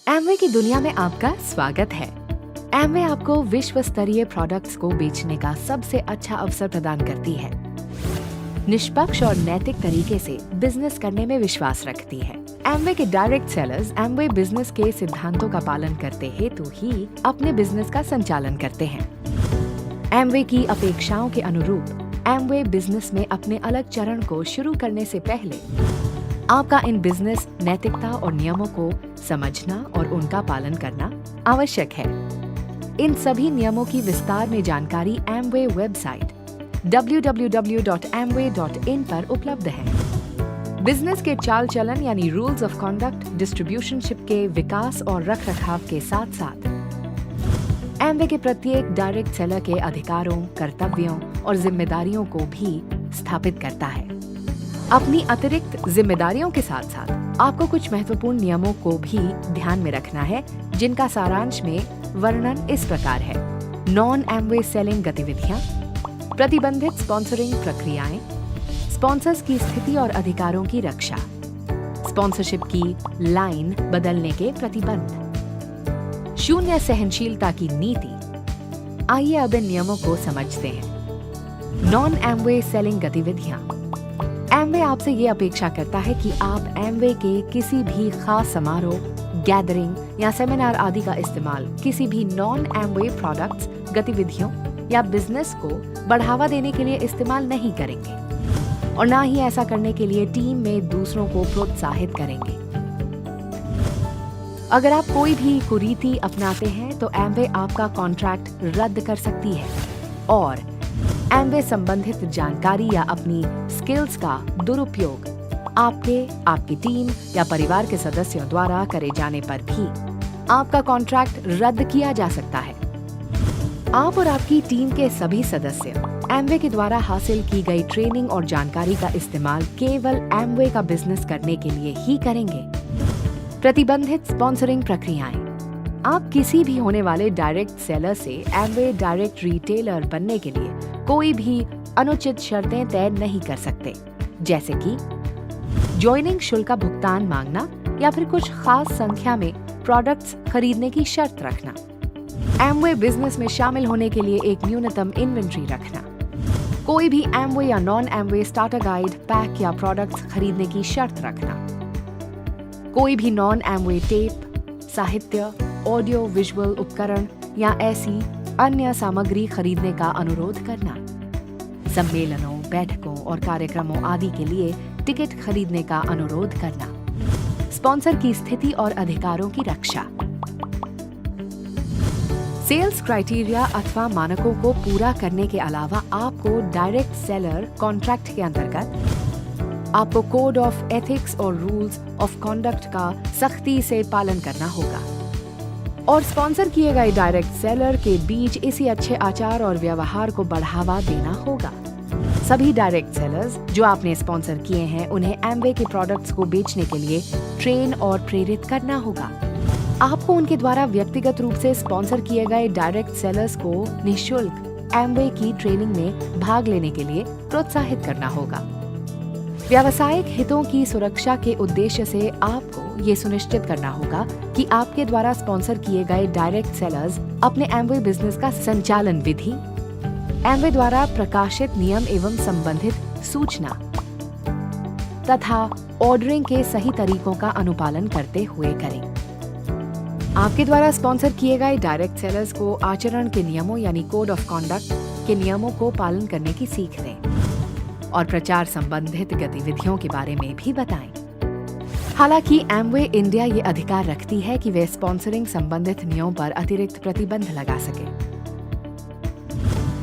Amway की दुनिया में आपका स्वागत है। एमवे आपको विश्व स्तरीय प्रोडक्ट्स को बेचने का सबसे अच्छा अवसर प्रदान करती है। निष्पक्ष और नैतिक तरीके से बिजनेस करने में विश्वास रखती है। एमवे के डायरेक्ट सेलर्स एमवे बिजनेस के सिद्धांतों का पालन करते हेतु ही अपने बिजनेस का संचालन करते हैं। एमवे की अपेक्षाओं के अनुरूप एमवे बिजनेस में अपने अलग चरण को शुरू करने से पहले आपका इन बिजनेस नैतिकता और नियमों को समझना और उनका पालन करना आवश्यक है। इन सभी नियमों की विस्तार में जानकारी एमवे वेबसाइट www.amway.in पर उपलब्ध है। बिजनेस के चाल चलन यानी रूल्स ऑफ कॉन्डक्ट डिस्ट्रीब्यूशनशिप के विकास और रखरखाव के साथ साथ एमवे के प्रत्येक डायरेक्ट सेलर के अधिकारों, कर्तव्यों और जिम्मेदारियों को भी स्थापित करता है। अपनी अतिरिक्त जिम्मेदारियों के साथ साथ आपको कुछ महत्वपूर्ण नियमों को भी ध्यान में रखना है, जिनका सारांश में वर्णन इस प्रकार है। नॉन एमवे सेलिंग गतिविधियां, प्रतिबंधित स्पॉन्सरिंग प्रक्रियाएं, स्पॉन्सर्स की स्थिति और अधिकारों की रक्षा, स्पॉन्सरशिप की लाइन बदलने के प्रतिबंध, शून्य सहनशीलता की नीति। आइए अब इन नियमों को समझते हैं। नॉन एमवे सेलिंग गतिविधियां। एमवे आपसे ये अपेक्षा करता है कि आप एमवे के किसी भी खास समारोह, गैदरिंग या सेमिनार आदि का इस्तेमाल किसी भी नॉन एमवे प्रोडक्ट्स, गतिविधियों या बिजनेस को बढ़ावा देने के लिए इस्तेमाल नहीं करेंगे और ना ही ऐसा करने के लिए टीम में दूसरों को प्रोत्साहित करेंगे। अगर आप कोई भी कुरीति अपनाते हैं तो एमवे आपका कॉन्ट्रैक्ट रद्द कर सकती है और एमवे संबंधित जानकारी या अपनी स्किल्स का दुरुपयोग आपकी टीम या परिवार के सदस्यों द्वारा करे जाने पर भी आपका कॉन्ट्रैक्ट रद्द किया जा सकता है। आप और आपकी टीम के सभी सदस्य एमवे के द्वारा हासिल की गई ट्रेनिंग और जानकारी का इस्तेमाल केवल एमवे का बिजनेस करने के लिए ही करेंगे। प्रतिबंधित स्पॉन्सरिंग प्रक्रियाएं। आप किसी भी होने वाले डायरेक्ट सेलर से एमवे डायरेक्ट रिटेलर बनने के लिए कोई भी अनुचित शर्तें तय नहीं कर सकते, जैसे कि ज्वाइनिंग शुल्क का भुगतान मांगना या फिर कुछ खास संख्या में प्रोडक्ट्स खरीदने की शर्त रखना। एमवे बिजनेस में शामिल होने के लिए एक न्यूनतम इन्वेंट्री रखना। कोई भी एमवे या non Amway starter guide, pack या प्रोडक्ट्स खरीदने की शर्त रखना। कोई भी नॉन एमवे टेप, साहित्य, ऑडियो विजुअल उपकरण या ऐसी अन्य सामग्री खरीदने का अनुरोध करना। सम्मेलनों, बैठकों और कार्यक्रमों आदि के लिए टिकट खरीदने का अनुरोध करना। स्पॉन्सर की स्थिति और अधिकारों की रक्षा। सेल्स क्राइटेरिया अथवा मानकों को पूरा करने के अलावा आपको डायरेक्ट सेलर कॉन्ट्रैक्ट के अंतर्गत आपको कोड ऑफ एथिक्स और रूल्स ऑफ कॉन्डक्ट का सख्ती से पालन करना होगा और स्पॉन्सर किए गए डायरेक्ट सेलर के बीच इसी अच्छे आचार और व्यवहार को बढ़ावा देना होगा। सभी डायरेक्ट सेलर्स जो आपने स्पॉन्सर किए हैं, उन्हें एमवे के प्रोडक्ट्स को बेचने के लिए ट्रेन और प्रेरित करना होगा। आपको उनके द्वारा व्यक्तिगत रूप से स्पॉन्सर किए गए डायरेक्ट सेलर्स को निःशुल्क एमवे की ट्रेनिंग में भाग लेने के लिए प्रोत्साहित करना होगा। व्यावसायिक हितों की सुरक्षा के उद्देश्य से आपको ये सुनिश्चित करना होगा कि आपके द्वारा स्पॉन्सर किए गए डायरेक्ट सेलर्स अपने एमवे बिजनेस का संचालन विधि, एमवे द्वारा प्रकाशित नियम एवं संबंधित सूचना तथा ऑर्डरिंग के सही तरीकों का अनुपालन करते हुए करें। आपके द्वारा स्पॉन्सर किए गए डायरेक्ट सेलर्स को आचरण के नियमों यानी कोड ऑफ कॉन्डक्ट के नियमों को पालन करने की सीख दें और प्रचार संबंधित गतिविधियों के बारे में भी बताएं। हालांकि एमवे इंडिया ये अधिकार रखती है कि वे स्पॉन्सरिंग संबंधित नियमों पर अतिरिक्त प्रतिबंध लगा सके।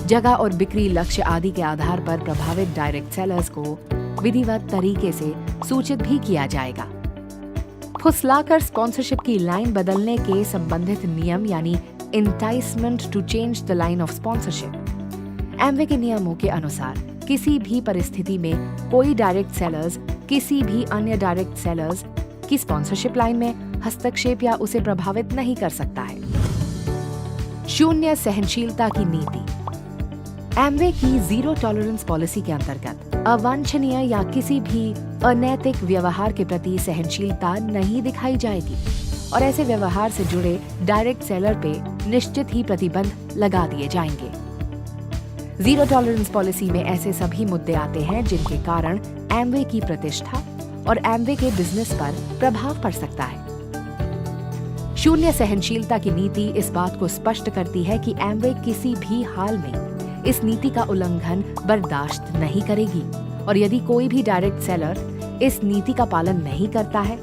जगह और बिक्री लक्ष्य आदि के आधार पर प्रभावित डायरेक्ट सेलर्स को विधिवत तरीके से सूचित भी किया जाएगा। फुसलाकर स्पॉन्सरशिप की लाइन बदलने के संबंधित नियम यानी enticement to change the line of sponsorship. Amway के नियमों के अनुसार किसी भी परिस्थिति में कोई डायरेक्ट सेलर्स किसी भी अन्य डायरेक्ट सेलर्स की स्पॉन्सरशिप लाइन में हस्तक्षेप या उसे प्रभावित नहीं कर सकता है। शून्य सहनशीलता की नीति। एमवे की जीरो टॉलरेंस पॉलिसी के अंतर्गत अवांछनीय या किसी भी अनैतिक व्यवहार के प्रति सहनशीलता नहीं दिखाई जाएगी और ऐसे व्यवहार से जुड़े डायरेक्ट सेलर पे निश्चित ही प्रतिबंध लगा दिए जाएंगे। जीरो टॉलरेंस पॉलिसी में ऐसे सभी मुद्दे आते हैं जिनके कारण एमवे की प्रतिष्ठा और एमवे के बिजनेस पर प्रभाव पड़ सकता है। शून्य सहनशीलता की नीति इस बात को स्पष्ट करती है कि एमवे किसी भी हाल में इस नीति का उल्लंघन बर्दाश्त नहीं करेगी और यदि कोई भी डायरेक्ट सेलर इस नीति का पालन नहीं करता है,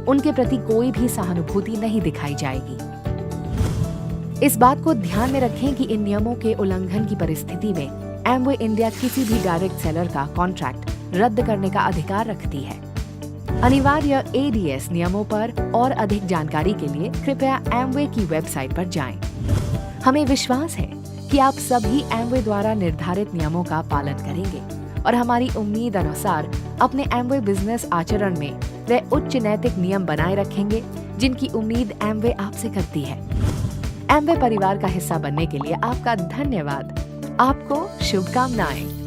उनके प्रति कोई भी सहानुभूति नहीं दिखाई जाएगी। इस बात को ध्यान में रखें कि इन नियमों के उल्लंघन की परिस्थिति में एमवे इंडिया किसी भी डायरेक्ट सेलर का कॉन्ट्रैक्ट रद्द करने का अधिकार रखती है। अनिवार्य एडीएस नियमों पर और अधिक जानकारी के लिए कृपया एमवे की वेबसाइट पर जाएं। हमें विश्वास है कि आप सभी एमवे द्वारा निर्धारित नियमों का पालन करेंगे और हमारी उम्मीद अनुसार अपने एमवे बिजनेस आचरण में वे उच्च नैतिक नियम बनाए रखेंगे जिनकी उम्मीद एमवे आपसे करती है। एमवे परिवार का हिस्सा बनने के लिए आपका धन्यवाद। आपको शुभकामनाएं।